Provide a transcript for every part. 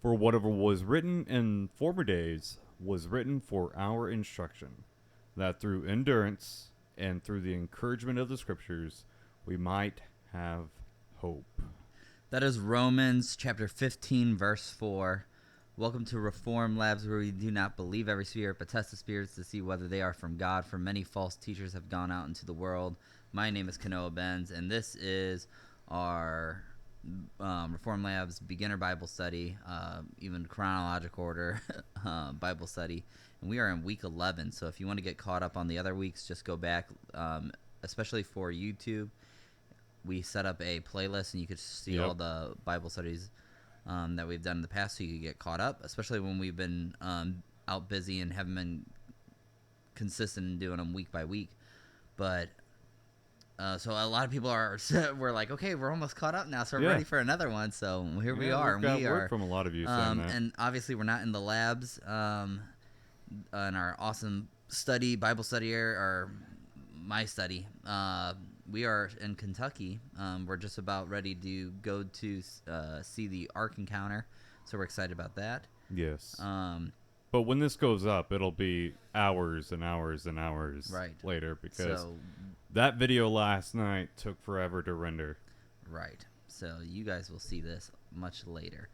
For whatever was written in former days was written for our instruction, that through endurance and through the encouragement of the scriptures we might have hope. That is Romans chapter 15, verse 4. Welcome to Reform Labs, where we do not believe every spirit, but test the spirits to see whether they are from God. For many false teachers have gone out into the world. My name is Kanoa Benz, and this is our Reform Labs beginner Bible study, even chronological order Bible study. And we are in week 11, so if you want to get caught up on the other weeks, just go back, especially for YouTube. We set up a playlist, and you could see all the Bible studies that we've done in the past, so you could get caught up, especially when we've been out busy and haven't been consistent in doing them week by week. But so a lot of people we're like, okay, we're almost caught up now, so we're ready for another one. So here we are. We've got word from a lot of you saying that. And obviously we're not in the labs in our awesome Bible study or my study. We are in Kentucky. We're just about ready to go to see the Ark Encounter, so we're excited about that. Yes. But when this goes up, it'll be hours and hours and hours later, because that video last night took forever to render. Right. So you guys will see this much later.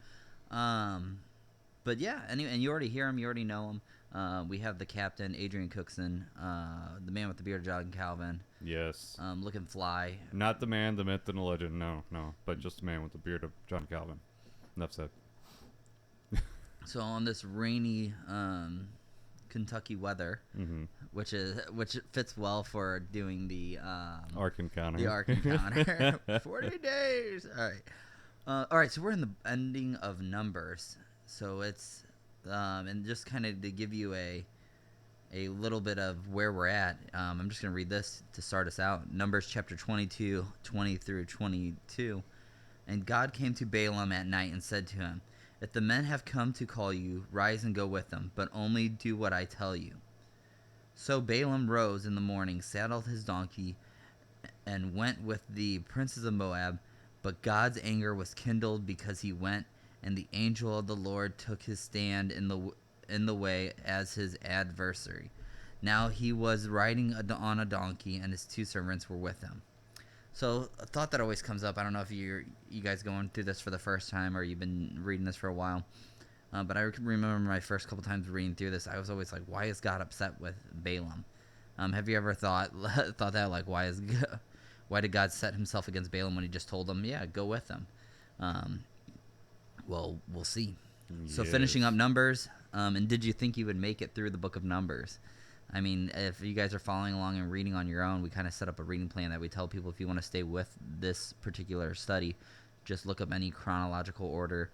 But yeah, anyway, and you already hear him. You already know him. We have the captain, Adrian Cookson, the man with the beard, John Calvin. Yes. Looking fly. Not the man, the myth, and the legend. No. But just the man with the beard of John Calvin. Enough said. So on this rainy Kentucky weather, which fits well for doing the Ark Encounter. The Ark Encounter. 40 days. All right. So we're in the ending of Numbers. So it's and just kind of to give you a little bit of where we're at, I'm just going to read this to start us out. Numbers chapter 22, 20 through 22. And God came to Balaam at night and said to him, "If the men have come to call you, rise and go with them, but only do what I tell you." So Balaam rose in the morning, saddled his donkey, and went with the princes of Moab. But God's anger was kindled because he went, and the angel of the Lord took his stand in the way as his adversary. Now he was riding on a donkey, and his two servants were with him. So a thought that always comes up, I don't know if you guys going through this for the first time or you've been reading this for a while, but I remember my first couple times reading through this, I was always like, why is God upset with Balaam? Have you ever thought that, like, why did God set himself against Balaam when he just told him, yeah, go with them? Well, we'll see. Yes. So finishing up Numbers, and did you think you would make it through the book of Numbers? I mean, if you guys are following along and reading on your own, we kind of set up a reading plan that we tell people, if you want to stay with this particular study, just look up any chronological order,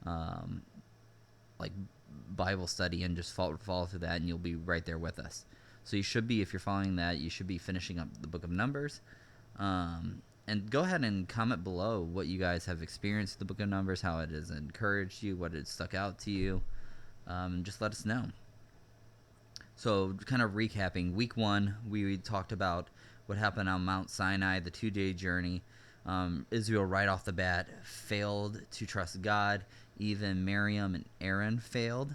like Bible study, and just follow through that, and you'll be right there with us. So you should be, if you're following that, you should be finishing up the book of Numbers. And go ahead and comment below what you guys have experienced in the book of Numbers, how it has encouraged you, what it stuck out to you. Just let us know. So kind of recapping, week 1, we talked about what happened on Mount Sinai, the 2-day journey. Israel right off the bat failed to trust God. Even Miriam and Aaron failed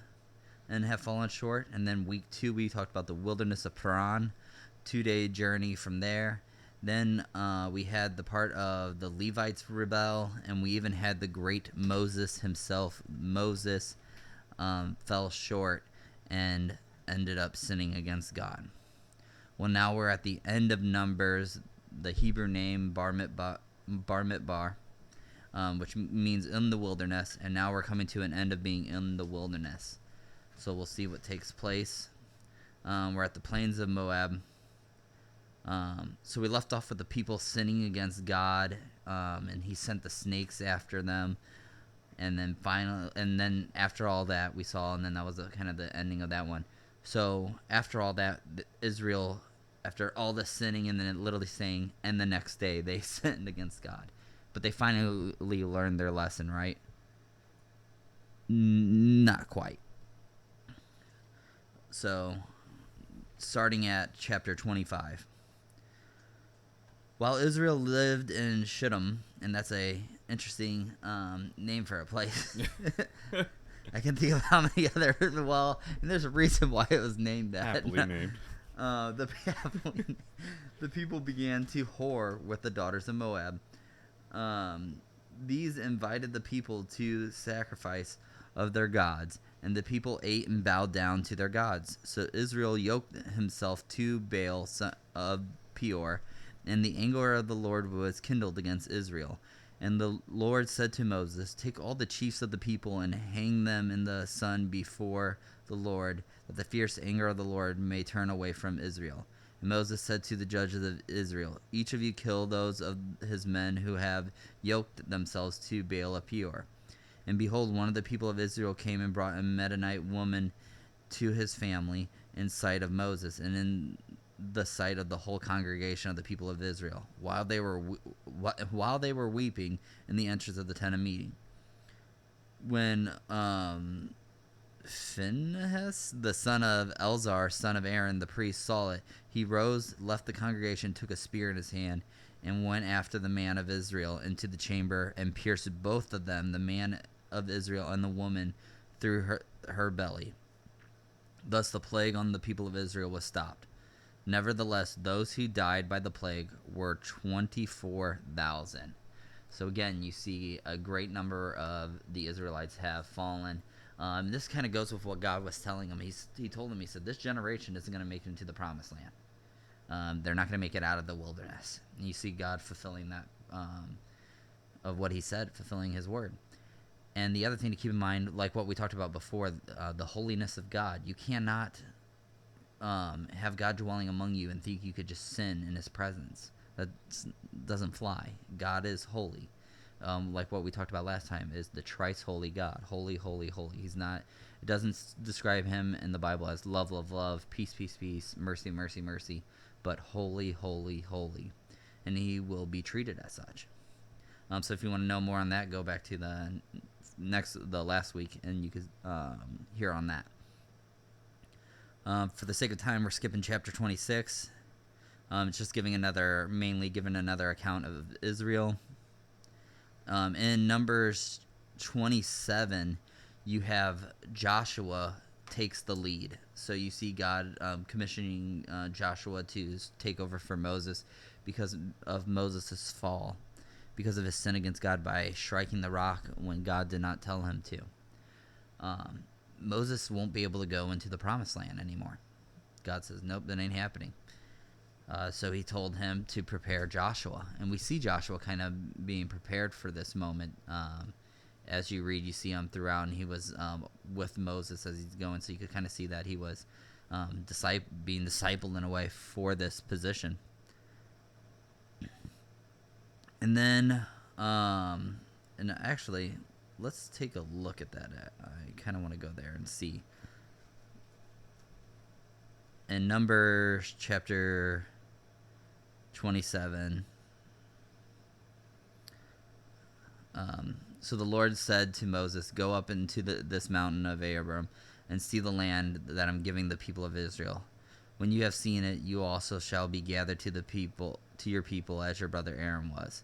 and have fallen short. And then week 2, we talked about the wilderness of Paran, 2-day journey from there. Then we had the part of the Levites rebel, and we even had the great Moses himself. Moses fell short and ended up sinning against God. Well, now we're at the end of Numbers, the Hebrew name Bar Mitbar, which means in the wilderness, and now we're coming to an end of being in the wilderness. So we'll see what takes place. We're at the plains of Moab. So we left off with the people sinning against God, and he sent the snakes after them. And then after all that, we saw, and then that was kind of the ending of that one. So after all that, Israel, after all the sinning, and then it literally saying, and the next day they sinned against God. But they finally learned their lesson, right? Not quite. So, starting at chapter 25. While Israel lived in Shittim, and that's a interesting name for a place. I can think of how many other. Well, and there's a reason why it was named that. Happily named. The the people began to whore with the daughters of Moab. Um, these invited the people to sacrifice of their gods, and the people ate and bowed down to their gods. So Israel yoked himself to Baal son of Peor, and the anger of the Lord was kindled against Israel. And the Lord said to Moses, "Take all the chiefs of the people and hang them in the sun before the Lord, that the fierce anger of the Lord may turn away from Israel." And Moses said to the judges of Israel, "Each of you kill those of his men who have yoked themselves to Baal of Peor." And behold, one of the people of Israel came and brought a Midianite woman to his family in sight of Moses and in the sight of the whole congregation of the people of Israel, while they were weeping in the entrance of the tent of meeting. When Phinehas, the son of Eleazar, son of Aaron, the priest, saw it, he rose, left the congregation, took a spear in his hand, and went after the man of Israel into the chamber and pierced both of them, the man of Israel and the woman, through her belly. Thus the plague on the people of Israel was stopped. Nevertheless, those who died by the plague were 24,000. So again, you see a great number of the Israelites have fallen. This kind of goes with what God was telling him. He told him, he said, this generation isn't going to make it into the promised land. They're not going to make it out of the wilderness. And you see God fulfilling that, of what he said, fulfilling his word. And the other thing to keep in mind, like what we talked about before, the holiness of God. You cannot have God dwelling among you and think you could just sin in his presence. That doesn't fly. God is holy. Like what we talked about last time, is the thrice holy God. Holy, holy, holy. He's not. It doesn't describe him in the Bible as love, love, love, peace, peace, peace, mercy, mercy, mercy, but holy, holy, holy. And he will be treated as such. So if you want to know more on that, go back to the last week, and you could hear on that. For the sake of time, we're skipping chapter 26. It's just mainly giving another account of Israel. In Numbers 27, you have Joshua takes the lead. So you see God commissioning Joshua to take over for Moses because of Moses' fall, because of his sin against God by striking the rock when God did not tell him to. Moses won't be able to go into the promised land anymore. God says, nope, that ain't happening. So he told him to prepare Joshua. And we see Joshua kind of being prepared for this moment. As you read, you see him throughout, and he was with Moses as he's going. So you could kind of see that he was being discipled in a way for this position. And then, and actually, let's take a look at that. I kind of want to go there and see. In Numbers chapter 27, so the Lord said to Moses, "Go up into this mountain of Abraham and see the land that I'm giving the people of Israel. When you have seen it, you also shall be gathered to your people as your brother Aaron was,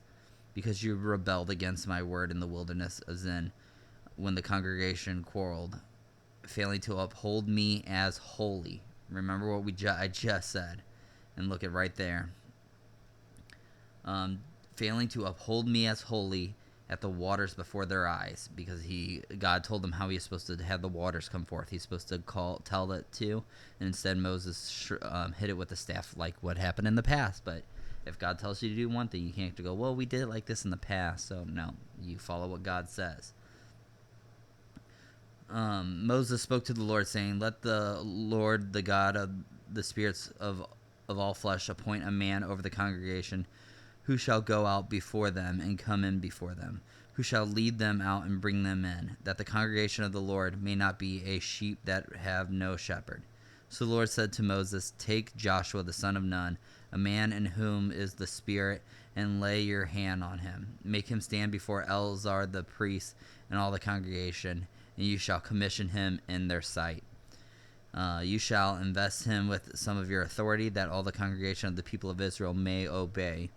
because you rebelled against my word in the wilderness of Zin, when the congregation quarreled, failing to uphold me as holy." Remember what I just said, and look at right there. Failing to uphold me as holy at the waters before their eyes, because God told them how he was supposed to have the waters come forth. He's supposed to tell it to, and instead Moses hit it with the staff, like what happened in the past. But if God tells you to do one thing, you can't go, well, we did it like this in the past. So no, you follow what God says. Moses spoke to the Lord, saying, "Let the Lord, the God of the spirits of all flesh, appoint a man over the congregation, who shall go out before them and come in before them, who shall lead them out and bring them in, that the congregation of the Lord may not be a sheep that have no shepherd." So the Lord said to Moses, "Take Joshua the son of Nun, a man in whom is the Spirit, and lay your hand on him. Make him stand before Eleazar the priest and all the congregation, and you shall commission him in their sight. You shall invest him with some of your authority, that all the congregation of the people of Israel may obey.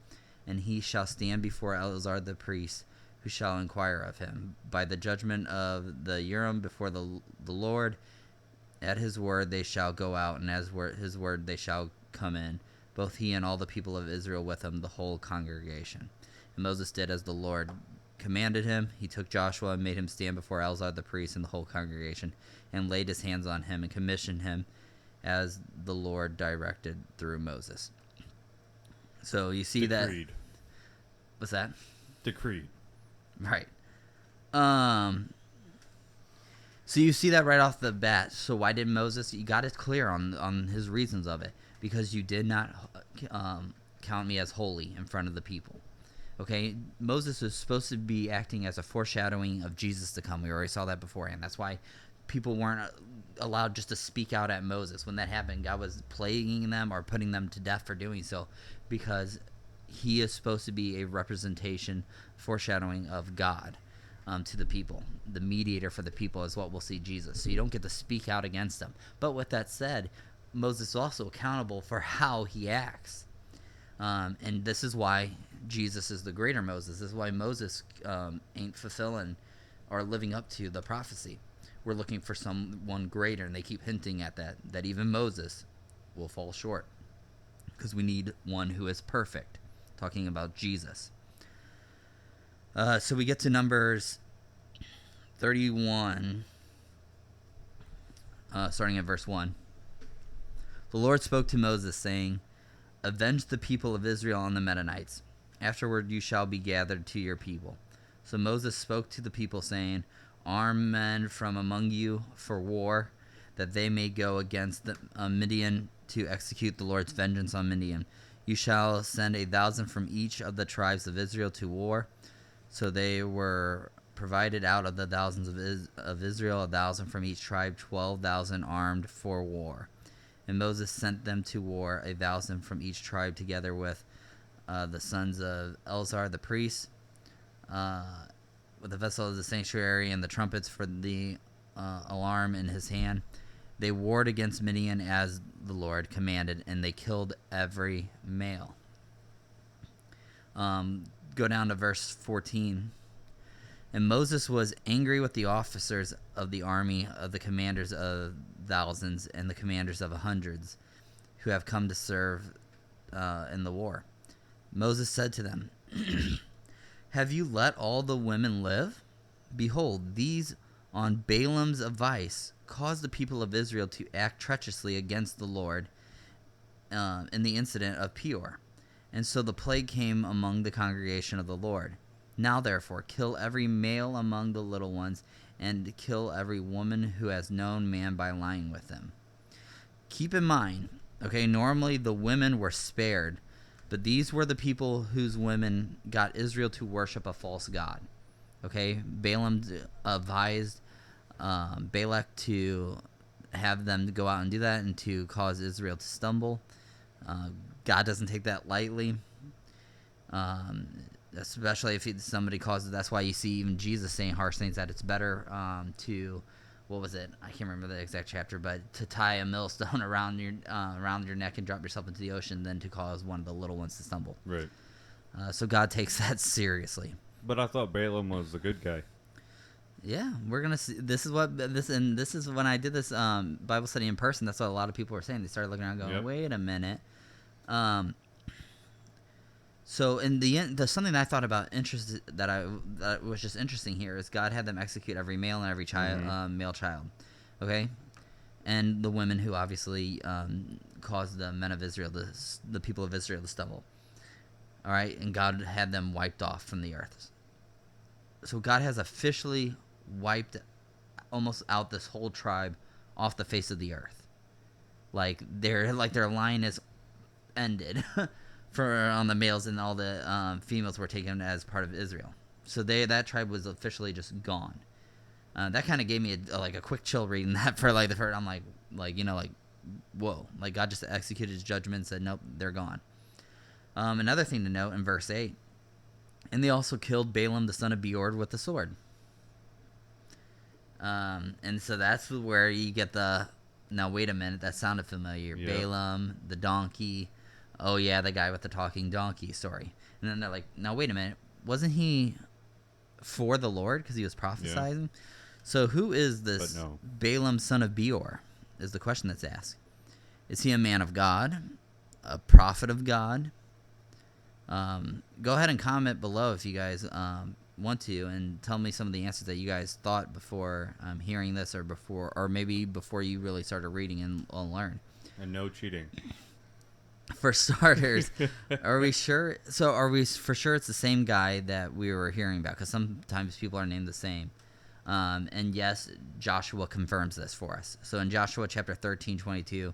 And he shall stand before Eleazar the priest, who shall inquire of him. By the judgment of the Urim before the Lord, at his word they shall go out, and as his word they shall come in, both he and all the people of Israel with him, the whole congregation. And Moses did as the Lord commanded him. He took Joshua and made him stand before Eleazar the priest and the whole congregation, and laid his hands on him and commissioned him as the Lord directed through Moses. So you see Decreed. that. What's that? Decreed. Right. So you see that right off the bat. So why did Moses? You got it clear on his reasons of it. Because you did not count me as holy in front of the people. Okay, Moses was supposed to be acting as a foreshadowing of Jesus to come. We already saw that beforehand. That's why people weren't allowed just to speak out at Moses. When that happened, God was plaguing them or putting them to death for doing so, because he is supposed to be a representation, foreshadowing of God to the people. The mediator for the people is what we'll see Jesus. So you don't get to speak out against them. But with that said, Moses is also accountable for how he acts. And this is why Jesus is the greater Moses. This is why Moses ain't fulfilling or living up to the prophecy. We're looking for someone greater, and they keep hinting at that even Moses will fall short, because we need one who is perfect, talking about Jesus. So we get to Numbers 31, starting at verse 1. The Lord spoke to Moses, saying, "Avenge the people of Israel on the Midianites. Afterward you shall be gathered to your people." So Moses spoke to the people, saying, "Arm men from among you for war, that they may go against the Midian to execute the Lord's vengeance on Midian. You shall send 1,000 from each of the tribes of Israel to war." So they were provided out of the thousands of Israel, 1,000 from each tribe, 12,000 armed for war. And Moses sent them to war, 1,000 from each tribe, together with the sons of Eleazar the priest, with the vessel of the sanctuary and the trumpets for the alarm in his hand. They warred against Midian as the Lord commanded, and they killed every male. Go down to verse 14. And Moses was angry with the officers of the army, of the commanders of thousands and the commanders of hundreds, who have come to serve in the war. Moses said to them, "Have you let all the women live? Behold, these on Balaam's advice caused the people of Israel to act treacherously against the Lord in the incident of Peor. And so the plague came among the congregation of the Lord. Now therefore kill every male among the little ones, and kill every woman who has known man by lying with them." Keep in mind, okay, normally the women were spared, but these were the people whose women got Israel to worship a false god. Okay, Balaam advised Balak to have them go out and do that, and to cause Israel to stumble. God doesn't take that lightly, especially if somebody causes. That's why you see even Jesus saying harsh things, that it's better to, what was it? I can't remember the exact chapter, but to tie a millstone around your neck and drop yourself into the ocean than to cause one of the little ones to stumble. Right. So God takes that seriously. But I thought Balaam was the good guy. Yeah, we're gonna see. This is when I did this Bible study in person. That's what a lot of people were saying. They started looking around, going, Yep. "Wait a minute." So in the end, there's something that I thought about that was just interesting here is God had them execute every male and every child, male child, okay, and the women who obviously caused the men of Israel, the people of Israel, to stumble. All right, and God had them wiped off from the earth. So God has officially wiped almost out this whole tribe off the face of the earth. Like their line is ended for on the males, and all the females were taken as part of Israel. So that tribe was officially just gone. That kind of gave me a quick chill reading that for the first. I'm like whoa, like God just executed his judgment and said nope, they're gone. Another thing to note in verse 8, and they also killed Balaam the son of Beor with the sword. And so that's where you get now wait a minute, that sounded familiar. Yeah. Balaam, the donkey. Oh yeah, the guy with the talking donkey, sorry. And then they're like, now wait a minute, wasn't he for the Lord because he was Yeah. prophesizing. So who is But this no. Balaam son of Beor? Is the question that's asked. Is he a man of God, a prophet of God? Go ahead and comment below if you guys want to, and tell me some of the answers that you guys thought before hearing this, or maybe before you really started reading and learn. And no cheating. For starters, are we sure? So are we for sure it's the same guy that we were hearing about? Because sometimes people are named the same. And yes, Joshua confirms this for us. So in Joshua chapter 13:22,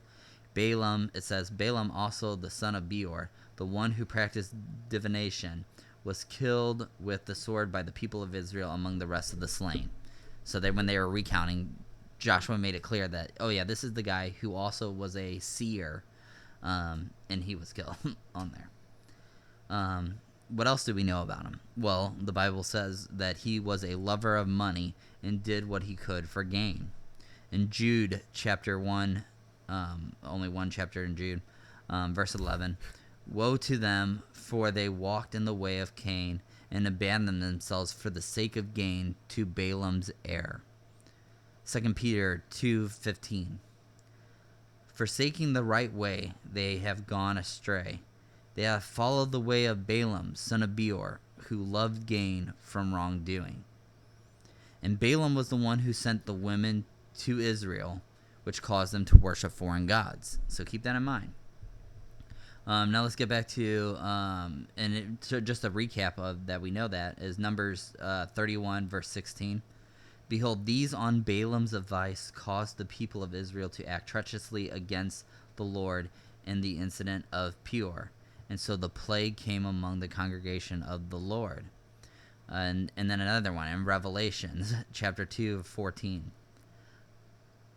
Balaam, it says, Balaam also the son of Beor, the one who practiced divination, was killed with the sword by the people of Israel among the rest of the slain. So when they were recounting, Joshua made it clear that, oh yeah, this is the guy who also was a seer, and he was killed on there. What else do we know about him? Well, the Bible says that he was a lover of money and did what he could for gain. In Jude chapter 1, only one chapter in Jude, verse 11, woe to them, for they walked in the way of Cain and abandoned themselves for the sake of gain to Balaam's error. 2 Peter 2:15, forsaking the right way, they have gone astray. They have followed the way of Balaam, son of Beor, who loved gain from wrongdoing. And Balaam was the one who sent the women to Israel, which caused them to worship foreign gods. So keep that in mind. Now let's get back to, so just a recap of that we know that, is Numbers 31, verse 16. Behold, these on Balaam's advice caused the people of Israel to act treacherously against the Lord in the incident of Peor. And so the plague came among the congregation of the Lord. And then another one in Revelations chapter 2:14.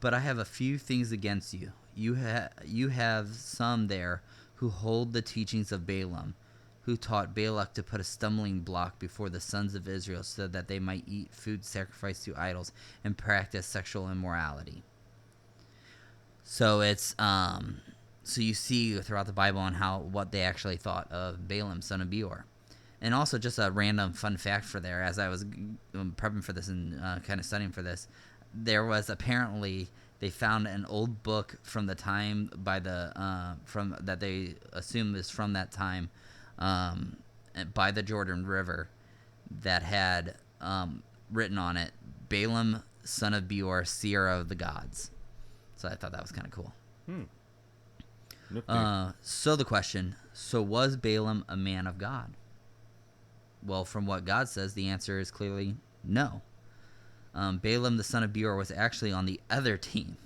But I have a few things against you. You have some there who hold the teachings of Balaam, who taught Balak to put a stumbling block before the sons of Israel so that they might eat food sacrificed to idols and practice sexual immorality. So it's so you see throughout the Bible on what they actually thought of Balaam, son of Beor. And also just a random fun fact for there, as I was prepping for this and kind of studying for this, there was apparently, they found an old book from the time by the from that they assume is from that time, by the Jordan River, that had written on it, Balaam, son of Beor, seer of the gods. So I thought that was kind of cool. So the question, so was Balaam a man of God? Well, from what God says, the answer is clearly no. Balaam, the son of Beor, was actually on the other team.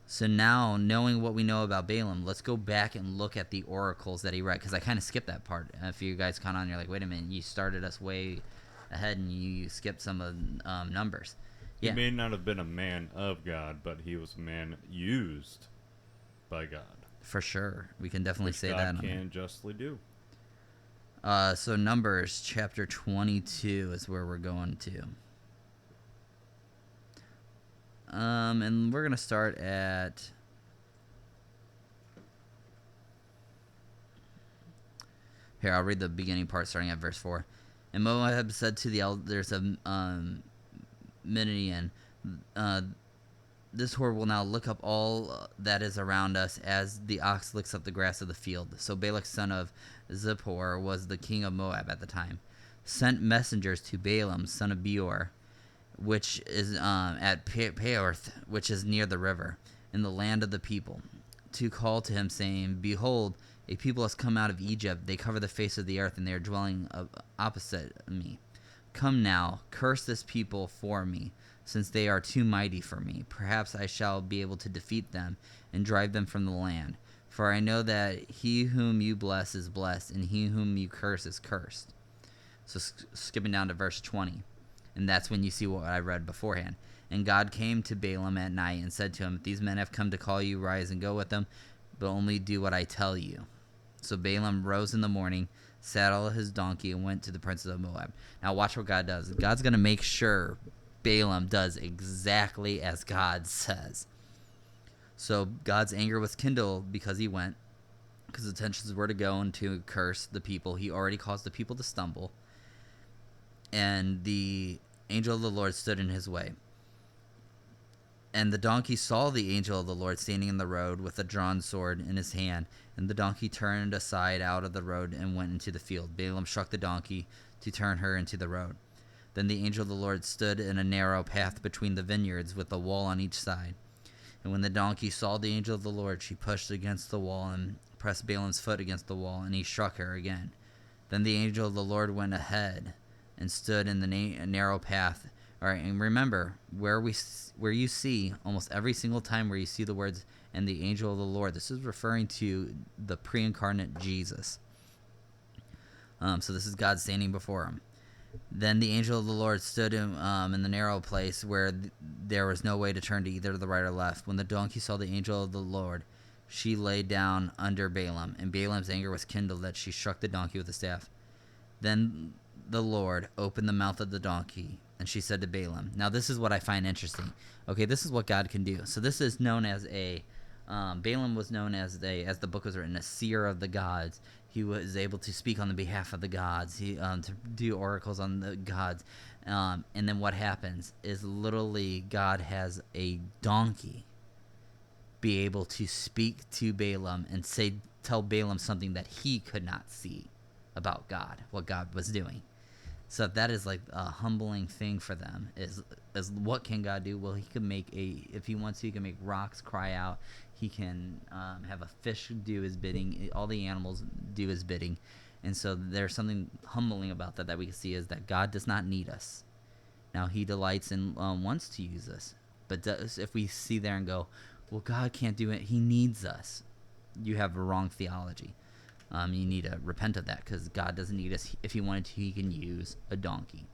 So now, knowing what we know about Balaam, let's go back and look at the oracles that he read, because I kind of skipped that part. If you guys caught on, you're like, wait a minute, you started us way ahead and you skipped some of Numbers. Yeah. He may not have been a man of God, but he was a man used by God. For sure. We can definitely say God that. God can justly do. So Numbers chapter 22 is where we're going to. And we're going to start at... Here, I'll read the beginning part starting at verse 4. And Moab said to the elders of Midian, this whore will now look up all that is around us as the ox licks up the grass of the field. So Balak, son of Zippor, was the king of Moab at the time, sent messengers to Balaam, son of Beor, which is at Peorth, which is near the river, in the land of the people, to call to him, saying, behold, a people has come out of Egypt. They cover the face of the earth, and they are dwelling opposite me. Come now, curse this people for me, since they are too mighty for me. Perhaps I shall be able to defeat them and drive them from the land. For I know that he whom you bless is blessed, and he whom you curse is cursed. So skipping down to verse 20. And that's when you see what I read beforehand. And God came to Balaam at night and said to him, these men have come to call you, rise and go with them, but only do what I tell you. So Balaam rose in the morning, saddled his donkey, and went to the princes of Moab. Now watch what God does. God's going to make sure Balaam does exactly as God says. So God's anger was kindled because he went, because the intentions were to go and to curse the people. He already caused the people to stumble. And the angel of the Lord stood in his way. And the donkey saw the angel of the Lord standing in the road with a drawn sword in his hand. And the donkey turned aside out of the road and went into the field. Balaam struck the donkey to turn her into the road. Then the angel of the Lord stood in a narrow path between the vineyards with a wall on each side. And when the donkey saw the angel of the Lord, she pushed against the wall and pressed Balaam's foot against the wall, and he struck her again. Then the angel of the Lord went ahead and stood in the narrow path. All right, and remember where you see almost every single time where you see the words "and the angel of the Lord," this is referring to the pre-incarnate Jesus. So this is God standing before him. Then the angel of the Lord stood in the narrow place where there was no way to turn to either the right or left. When the donkey saw the angel of the Lord, she lay down under Balaam, and Balaam's anger was kindled that she struck the donkey with a staff. Then the Lord opened the mouth of the donkey, and she said to Balaam. Now this is what I find interesting. Okay, this is what God can do. So this is known as a Balaam was known as the book was written, a seer of the gods. He was able to speak on the behalf of the gods. He to do oracles on the gods. And then what happens is literally God has a donkey be able to speak to Balaam and tell Balaam something that he could not see about God, what God was doing. So that is like a humbling thing for them. Is what can God do? Well, he can if he wants to, he can make rocks cry out. He can have a fish do his bidding. All the animals do his bidding. And so there's something humbling about that we can see is that God does not need us. Now he delights and wants to use us. But if we see there and go, well, God can't do it. He needs us. You have a wrong theology. You need to repent of that because God doesn't need us. If he wanted to, he can use a donkey.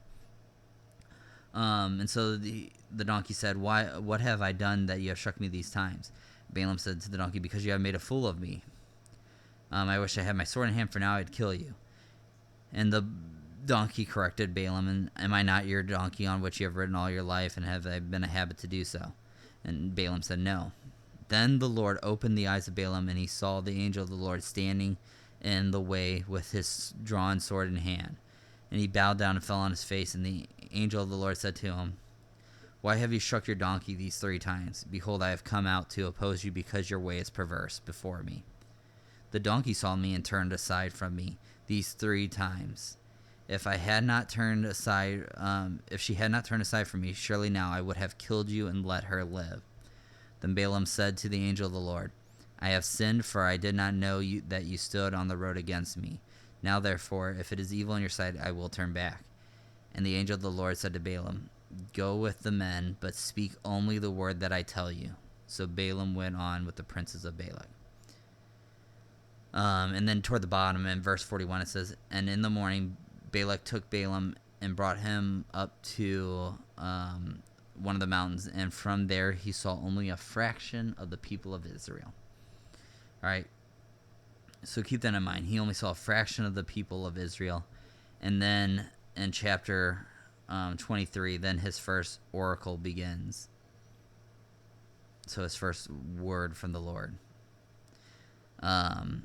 And so the donkey said, what have I done that you have struck me these times? Balaam said to the donkey, because you have made a fool of me. I wish I had my sword in hand, for now I'd kill you. And the donkey corrected Balaam, and am I not your donkey on which you have ridden all your life, and have I been a habit to do so? And Balaam said, no. Then the Lord opened the eyes of Balaam, and he saw the angel of the Lord standing in the way with his drawn sword in hand. And he bowed down and fell on his face, and the angel of the Lord said to him, why have you struck your donkey these 3 times? Behold, I have come out to oppose you because your way is perverse before me. The donkey saw me and turned aside from me these 3 times. If she had not turned aside from me, surely now I would have killed you and let her live. Then Balaam said to the angel of the Lord, I have sinned, for I did not know that you stood on the road against me. Now therefore, if it is evil in your sight, I will turn back. And the angel of the Lord said to Balaam, go with the men, but speak only the word that I tell you. So Balaam went on with the princes of Balak. And then toward the bottom in verse 41 it says, and in the morning Balak took Balaam and brought him up to one of the mountains, and from there he saw only a fraction of the people of Israel. All right, so keep that in mind. He only saw a fraction of the people of Israel. And then in chapter 23, then his first oracle begins. So his first word from the Lord. And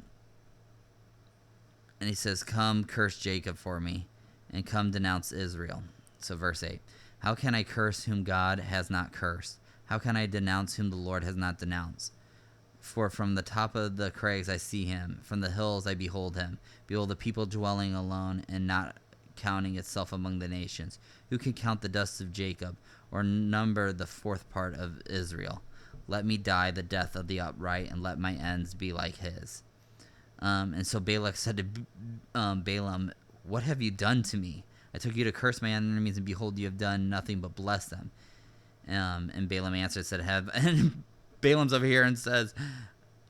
he says, come curse Jacob for me, and come denounce Israel. So verse 8, how can I curse whom God has not cursed? How can I denounce whom the Lord has not denounced? For from the top of the crags I see him, from the hills I behold him. Behold, the people dwelling alone and not counting itself among the nations. Who can count the dust of Jacob, or number the 4th part of Israel? Let me die the death of the upright, and let my ends be like his. And so Balak said to Balaam, what have you done to me? I took you to curse my enemies, and behold, you have done nothing but bless them. And Balaam answered, said, and Balaam's over here and says,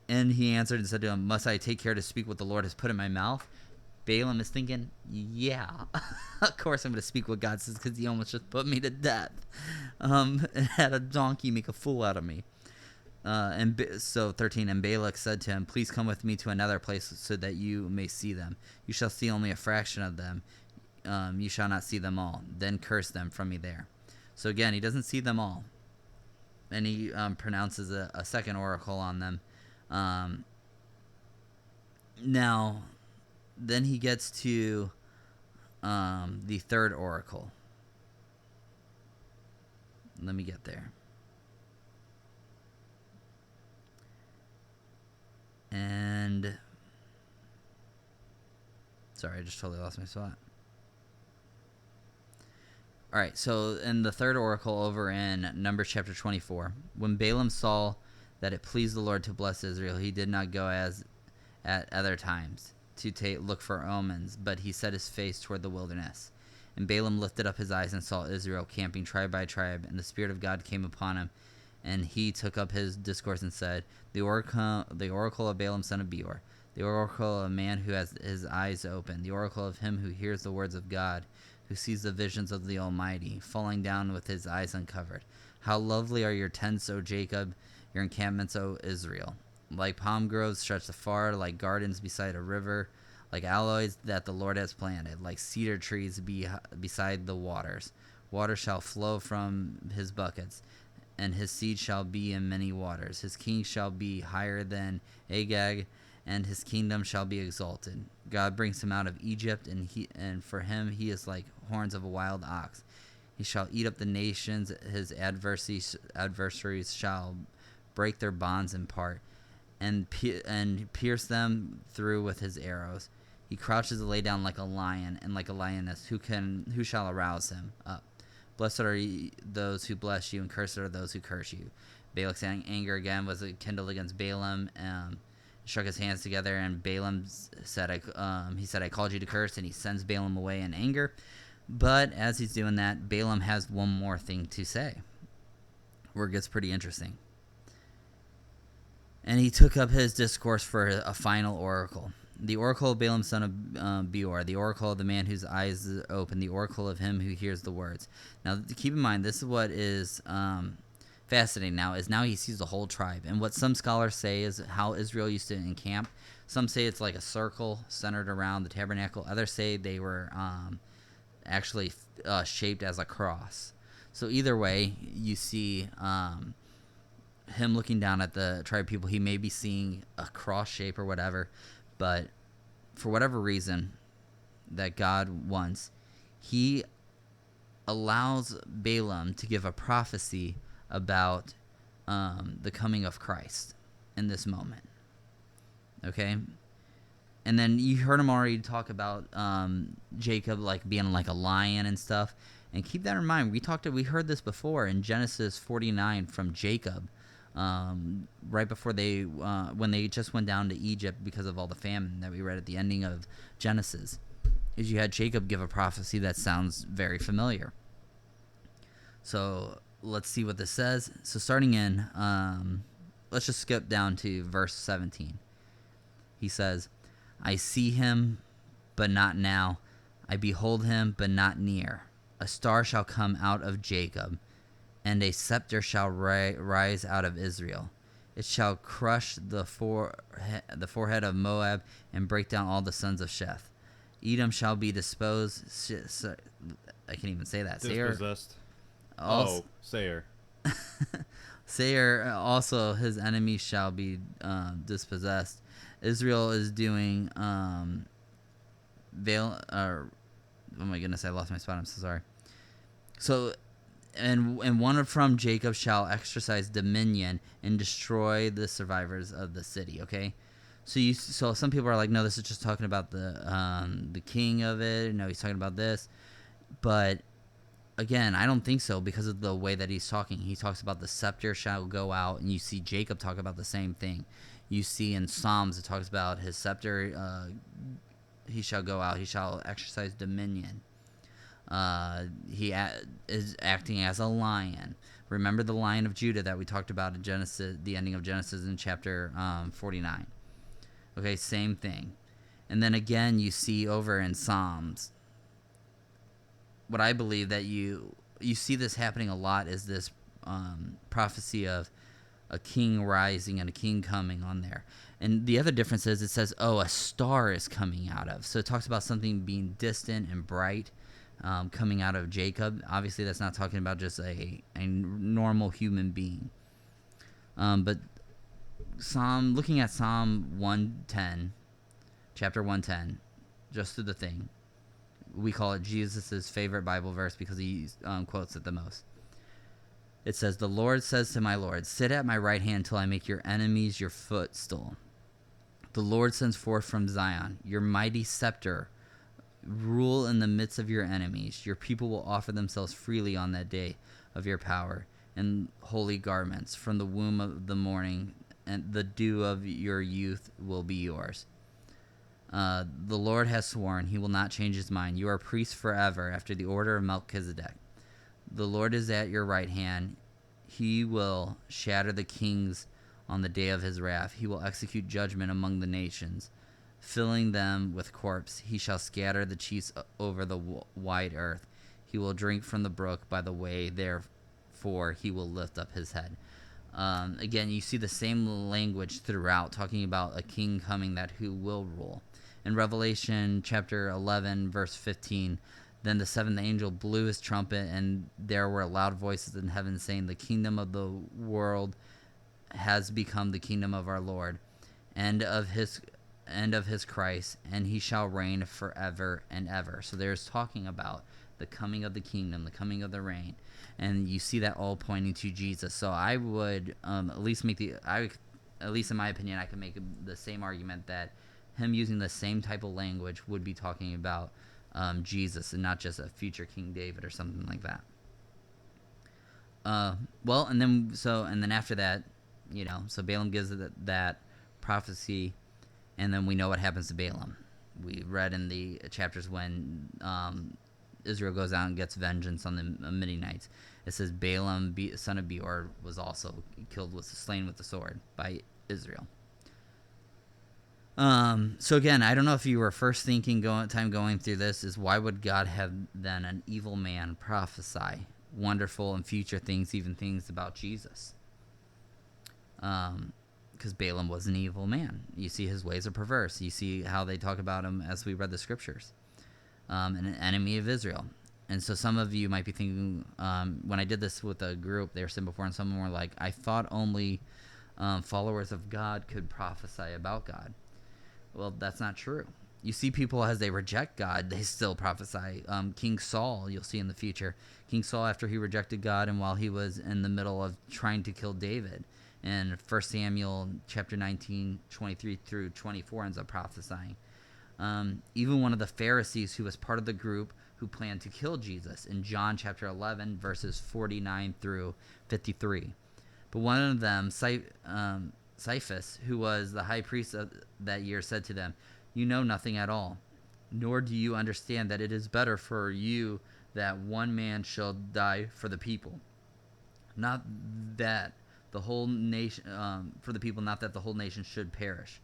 and he answered and said to him, must I take care to speak what the Lord has put in my mouth? Balaam is thinking, yeah, of course I'm going to speak what God says, because he almost just put me to death. And had a donkey make a fool out of me. So 13, and Balak said to him, please come with me to another place so that you may see them. You shall see only a fraction of them. You shall not see them all. Then curse them from me there. So again, he doesn't see them all. And he pronounces a second oracle on them. Now, then he gets to the third oracle. Let me get there. And sorry, I just totally lost my spot. All right, so in the third oracle over in Numbers chapter 24, when Balaam saw that it pleased the Lord to bless Israel, he did not go as at other times to look for omens, but he set his face toward the wilderness. And Balaam lifted up his eyes and saw Israel camping tribe by tribe, and the Spirit of God came upon him. And he took up his discourse and said, the oracle of Balaam son of Beor, the oracle of a man who has his eyes open, the oracle of him who hears the words of God, who sees the visions of the Almighty, falling down with his eyes uncovered. How lovely are your tents, O Jacob, your encampments, O Israel. Like palm groves stretched afar, like gardens beside a river, like aloes that the Lord has planted, like cedar trees beside the waters. Water shall flow from his buckets, and his seed shall be in many waters. His king shall be higher than Agag, and his kingdom shall be exalted. God brings him out of Egypt, and for him he is like horns of a wild ox. He shall eat up the nations. His adversaries shall break their bonds in part, and pierce them through with his arrows. He crouches to lay down like a lion, and like a lioness. Who shall arouse him up? Blessed are those who bless you, and cursed are those who curse you. Balak's anger again was kindled against Balaam. Struck his hands together, and Balaam said, I called you to curse, and he sends Balaam away in anger. But as he's doing that, Balaam has one more thing to say, where it gets pretty interesting. And he took up his discourse for a final oracle. The oracle of Balaam son of Beor, the oracle of the man whose eyes are open, the oracle of him who hears the words. Now, keep in mind, this is what is fascinating now he sees the whole tribe. And what some scholars say is how Israel used to encamp. Some say it's like a circle centered around the tabernacle. Others say they were actually shaped as a cross. So either way, you see him looking down at the tribe people. He may be seeing a cross shape or whatever, but for whatever reason that God wants, he allows Balaam to give a prophecy about the coming of Christ in this moment. Okay? And then you heard him already talk about Jacob like being like a lion and stuff. And keep that in mind. We heard this before in Genesis 49 from Jacob, right before when they just went down to Egypt because of all the famine that we read at the ending of Genesis. Is you had Jacob give a prophecy that sounds very familiar. So let's see what this says. So starting in, let's just skip down to verse 17. He says, I see him, but not now. I behold him, but not near. A star shall come out of Jacob, and a scepter shall rise out of Israel. It shall crush the forehead of Moab and break down all the sons of Sheth. Edom shall be disposed. I can't even say that. Dispossessed. Seir. Seir also, his enemies shall be dispossessed. Israel is doing oh my goodness, I lost my spot. I'm so sorry. So, and one from Jacob shall exercise dominion and destroy the survivors of the city. Okay, so some people are like, no, this is just talking about the king of it. No, he's talking about this, but again, I don't think so because of the way that he's talking. He talks about the scepter shall go out, and you see Jacob talk about the same thing. You see in Psalms it talks about his scepter. He shall go out. He shall exercise dominion. He is acting as a lion. Remember the Lion of Judah that we talked about in Genesis, the ending of Genesis in chapter 49. Okay, same thing. And then again, you see over in Psalms, what I believe that you see this happening a lot is this prophecy of a king rising and a king coming on there. And the other difference is it says, a star is coming out of. So it talks about something being distant and bright coming out of Jacob. Obviously, that's not talking about just a normal human being. But looking at Psalm 110, chapter 110, just through the thing, we call it Jesus' favorite Bible verse because he quotes it the most. It says, "The Lord says to my Lord, sit at my right hand till I make your enemies your footstool. The Lord sends forth from Zion your mighty scepter. Rule in the midst of your enemies. Your people will offer themselves freely on that day of your power in holy garments from the womb of the morning, and the dew of your youth will be yours. The Lord has sworn he will not change his mind. You are priests forever after the order of Melchizedek. The Lord is at your right hand. He will shatter the kings on the day of his wrath. He will execute judgment among the nations, filling them with corpse. He shall scatter the chiefs over the wide earth. He will drink from the brook by the way, therefore he will lift up his head." Again, you see the same language throughout, talking about a king coming that who will rule. In Revelation chapter 11, verse 15, then the seventh angel blew his trumpet, and there were loud voices in heaven saying, "The kingdom of the world has become the kingdom of our Lord, and of his Christ, and he shall reign forever and ever." So there's talking about the coming of the kingdom, the coming of the reign, and you see that all pointing to Jesus. So I would at least in my opinion, I can make the same argument that him using the same type of language would be talking about Jesus and not just a future King David or something like that. And then after that, so Balaam gives that prophecy, and then we know what happens to Balaam. We read in the chapters when Israel goes out and gets vengeance on the Midianites. It says Balaam, son of Beor, was also slain with the sword by Israel. So again, I don't know if you were first thinking going through this is why would God have then an evil man prophesy wonderful and future things, even things about Jesus? Because Balaam was an evil man. You see his ways are perverse. You see how they talk about him as we read the scriptures. An enemy of Israel. And so some of you might be thinking, when I did this with a group, they were saying before, and some were like, I thought only followers of God could prophesy about God. Well, that's not true. You see people as they reject God, they still prophesy. King Saul, you'll see in the future. King Saul, after he rejected God and while he was in the middle of trying to kill David, in 1 Samuel chapter 19, 23 through 24, ends up prophesying. Even one of the Pharisees who was part of the group who planned to kill Jesus in John chapter 11, verses 49 through 53. But one of them, Cephas, who was the high priest of that year, said to them, "You know nothing at all, nor do you understand that it is better for you that one man shall die for the people, not that the whole nation not that the whole nation should perish."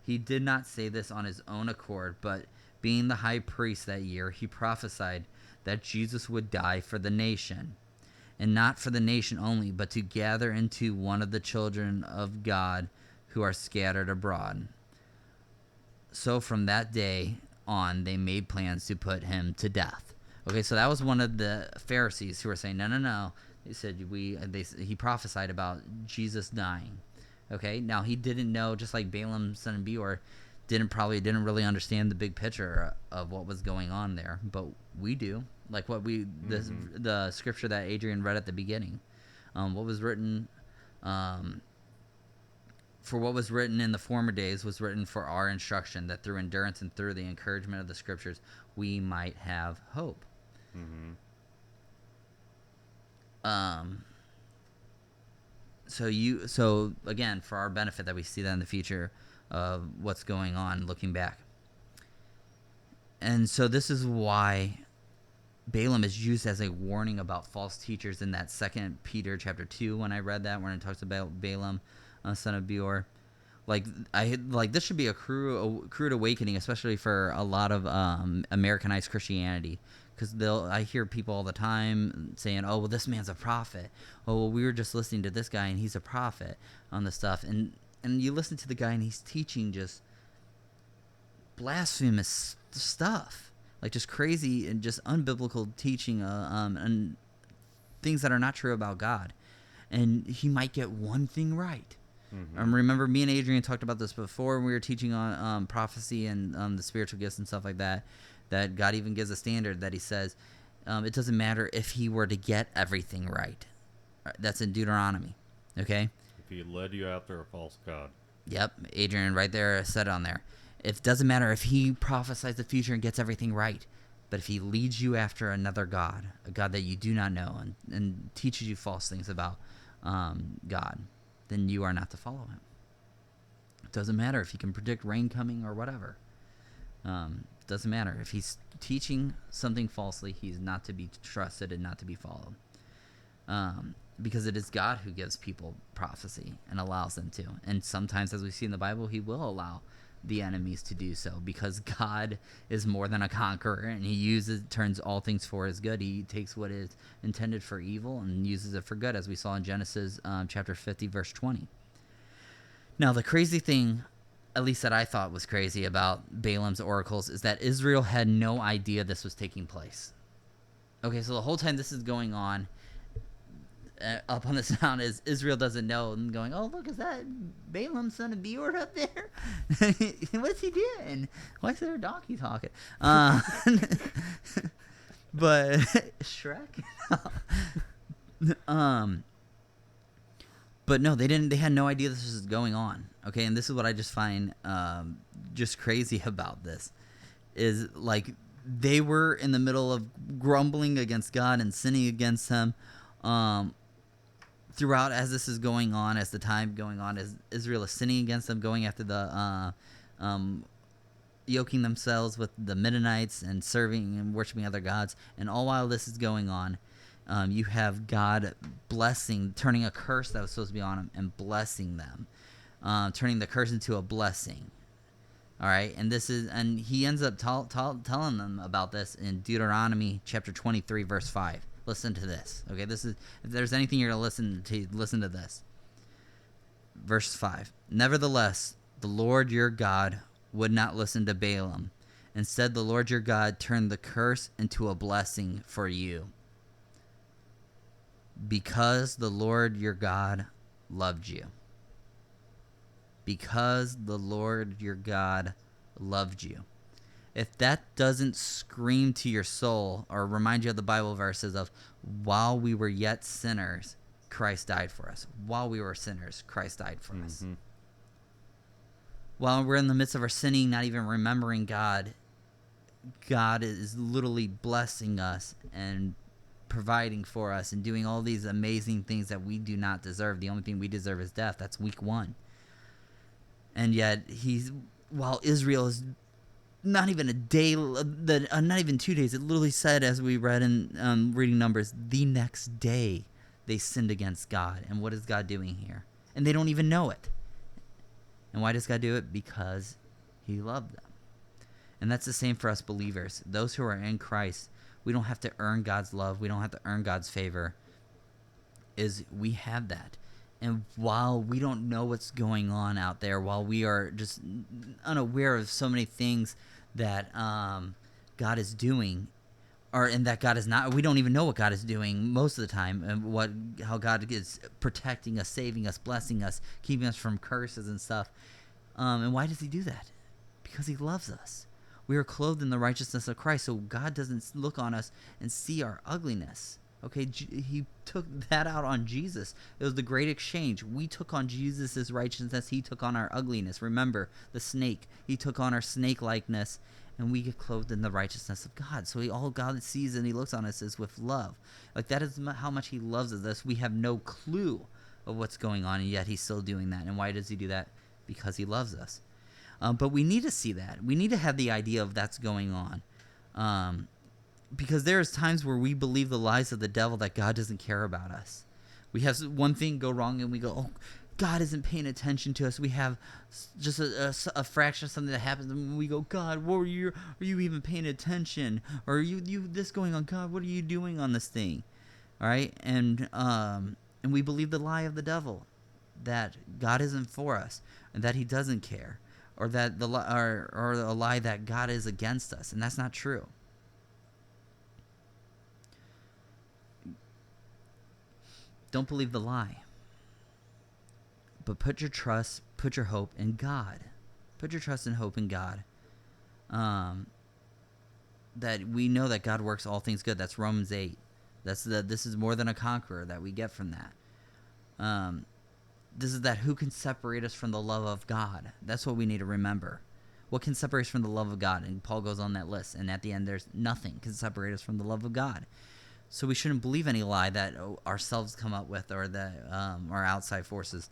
He did not say this on his own accord, but being the high priest that year, he prophesied that Jesus would die for the nation, and not for the nation only, but to gather into one of the children of God who are scattered abroad. So from that day on, they made plans to put him to death. Okay, so that was one of the Pharisees who were saying, no. They said he prophesied about Jesus dying. Okay, now he didn't know, just like Balaam, son of Beor, didn't really understand the big picture of what was going on there, but we do. Like the scripture that Adrian read at the beginning, what was written, for what was written in the former days was written for our instruction, that through endurance and through the encouragement of the scriptures we might have hope. So again, for our benefit, that we see that in the future of what's going on, looking back. And so this is why Balaam is used as a warning about false teachers in that 2 Peter chapter 2, when I read that, when it talks about Balaam, son of Beor. This should be a crude awakening, especially for a lot of Americanized Christianity. Because I hear people all the time saying, "Oh, well, this man's a prophet. Oh, well, we were just listening to this guy, and he's a prophet on the stuff." And you listen to the guy, and he's teaching just blasphemous stuff, like just crazy and just unbiblical teaching, and things that are not true about God. And he might get one thing right. Remember, me and Adrian talked about this before when we were teaching on prophecy and the spiritual gifts and stuff like that. that God even gives a standard that he says it doesn't matter if he were to get everything right. That's in Deuteronomy. Okay? If he led you after a false god. Yep, Adrian right there said on there. It doesn't matter if he prophesies the future and gets everything right, but if he leads you after another god, a god that you do not know, and teaches you false things about God, then you are not to follow him. It doesn't matter if he can predict rain coming or whatever. It doesn't matter. If he's teaching something falsely, he's not to be trusted and not to be followed. Because it is God who gives people prophecy and allows them to. And sometimes, as we see in the Bible, he will allow the enemies to do so because God is more than a conqueror, and he turns all things for his good. He takes what is intended for evil and uses it for good, as we saw in Genesis chapter 50, verse 20. Now, the crazy thing, at least that I thought was crazy about Balaam's oracles, is that Israel had no idea this was taking place. Okay, so the whole time this is going on, up on the sound is Israel doesn't know and going, oh, look, is that Balaam, son of Beor, up there? What's he doing? Why is there a donkey talking? But Shrek. But no, they didn't. They had no idea this was going on. Okay, and this is what I just find just crazy about this is like they were in the middle of grumbling against God and sinning against Him. Throughout, as this is going on, as the time going on, as Israel is sinning against them, going after the yoking themselves with the Midianites and serving and worshiping other gods, and all while this is going on, you have God blessing, turning a curse that was supposed to be on them and blessing them, turning the curse into a blessing. All right, and he ends up telling them about this in Deuteronomy chapter 23, verse 5. Listen to this. Okay, this is, if there's anything you're going to listen to this. Verse 5. Nevertheless, the Lord your God would not listen to Balaam. Instead, the Lord your God turned the curse into a blessing for you. Because the Lord your God loved you. Because the Lord your God loved you. If that doesn't scream to your soul or remind you of the Bible verses of while we were yet sinners, Christ died for us. While we were sinners, Christ died for us. While we're in the midst of our sinning, not even remembering God, God is literally blessing us and providing for us and doing all these amazing things that we do not deserve. The only thing we deserve is death. That's week 1. And yet, while Israel is not even a day, not even 2 days. It literally said, as we read in reading Numbers, the next day they sinned against God. And what is God doing here? And they don't even know it. And why does God do it? Because He loved them. And that's the same for us believers. Those who are in Christ, we don't have to earn God's love. We don't have to earn God's favor. We have that. And while we don't know what's going on out there, while we are just unaware of so many things that God is doing, and that God is not, we don't even know what God is doing most of the time, and how God is protecting us, saving us, blessing us, keeping us from curses and stuff. And why does He do that? Because He loves us. We are clothed in the righteousness of Christ, so God doesn't look on us and see our ugliness. Okay, He took that out on Jesus. It was the great exchange. We took on Jesus' righteousness. He took on our ugliness. Remember, the snake. He took on our snake-likeness, and we get clothed in the righteousness of God. So all God sees and He looks on us is with love. Like, that is how much He loves us. We have no clue of what's going on, and yet He's still doing that. And why does He do that? Because He loves us. But we need to see that. We need to have the idea of that's going on. Because there's times where we believe the lies of the devil that God doesn't care about us. We have one thing go wrong and we go, oh, God isn't paying attention to us. We have just a fraction of something that happens and we go, God, are you even paying attention? Or are you this going on? God, what are you doing on this thing? All right? And we believe the lie of the devil that God isn't for us and that He doesn't care, or that or a lie that God is against us, and that's not true. Don't believe the lie. But put your trust, put your hope in God. Put your trust and hope in God. that we know that God works all things good. That's Romans 8. This is more than a conqueror that we get from that. This is that who can separate us from the love of God? That's what we need to remember. What can separate us from the love of God? And Paul goes on that list, and at the end, there's nothing can separate us from the love of God. So we shouldn't believe any lie that ourselves come up with, or that our outside forces,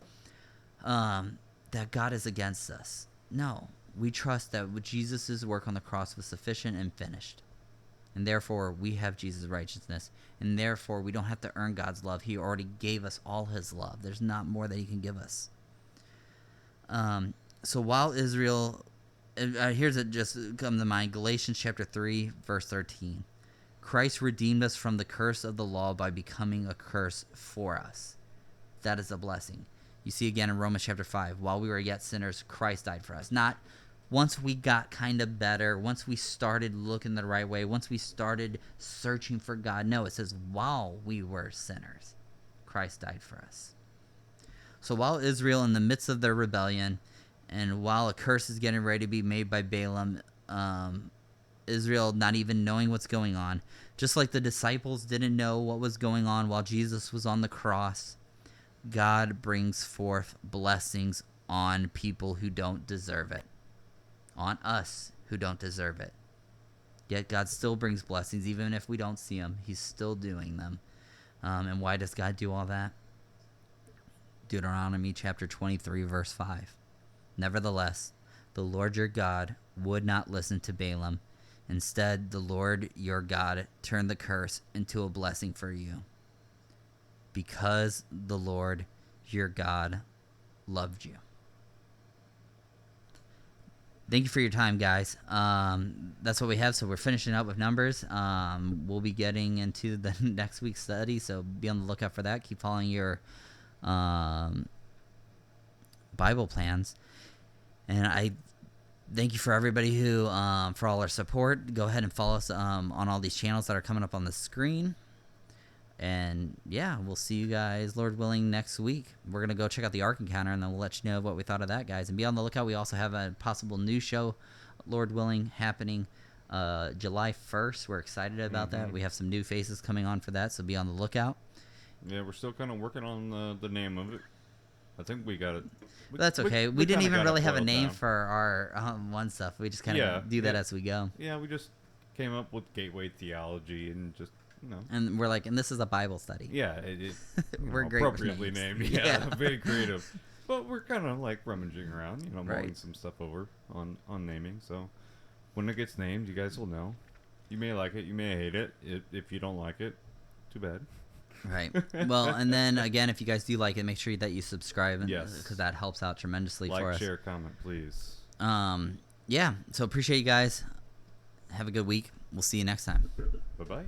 that God is against us. No, we trust that Jesus' work on the cross was sufficient and finished. And therefore, we have Jesus' righteousness. And therefore, we don't have to earn God's love. He already gave us all his love. There's not more that he can give us. So while Israel... here's it just come to mind. Galatians chapter 3, verse 13. Christ redeemed us from the curse of the law by becoming a curse for us. That is a blessing. You see again in Romans chapter 5. While we were yet sinners, Christ died for us. Not once we got kind of better, once we started looking the right way, once we started searching for God. No, it says while we were sinners, Christ died for us. So while Israel, in the midst of their rebellion, and while a curse is getting ready to be made by Balaam, Israel not even knowing what's going on, just like the disciples didn't know what was going on while Jesus was on the cross, God brings forth blessings on people who don't deserve it. On us who don't deserve it. Yet God still brings blessings, even if we don't see them. He's still doing them. And why does God do all that? Deuteronomy chapter 23, verse 5. Nevertheless, the Lord your God would not listen to Balaam. Instead, the Lord your God turned the curse into a blessing for you, because the Lord your God loved you. Thank you for your time, guys. That's what we have. So we're finishing up with Numbers. We'll be getting into the next week's study, so be on the lookout for that. Keep following your Bible plans. And I thank you for everybody who, for all our support. Go ahead and follow us on all these channels that are coming up on the screen. And yeah, we'll see you guys, Lord willing, next week. We're going to go check out the Ark Encounter, and then we'll let you know what we thought of that, guys. And be on the lookout. We also have a possible new show, Lord willing, happening July 1st. We're excited about that. We have some new faces coming on for that, so be on the lookout. Yeah, we're still kind of working on the name of it. I think we got it. That's okay. We didn't even really have a name for our one stuff. We just kind of do that as we go. Yeah, we just came up with Gateway Theology and just... No. And we're like, and this is a Bible study. Yeah, we're great appropriately named. Yeah, very creative. But we're kind of like rummaging around, mulling some stuff over on naming. So when it gets named, you guys will know. You may like it, you may hate it. If you don't like it, too bad. Right. Well, and then again, if you guys do like it, make sure that you subscribe. Yes. Because that helps out tremendously for us. Like, share, comment, please. Yeah. So appreciate you guys. Have a good week. We'll see you next time. Bye-bye.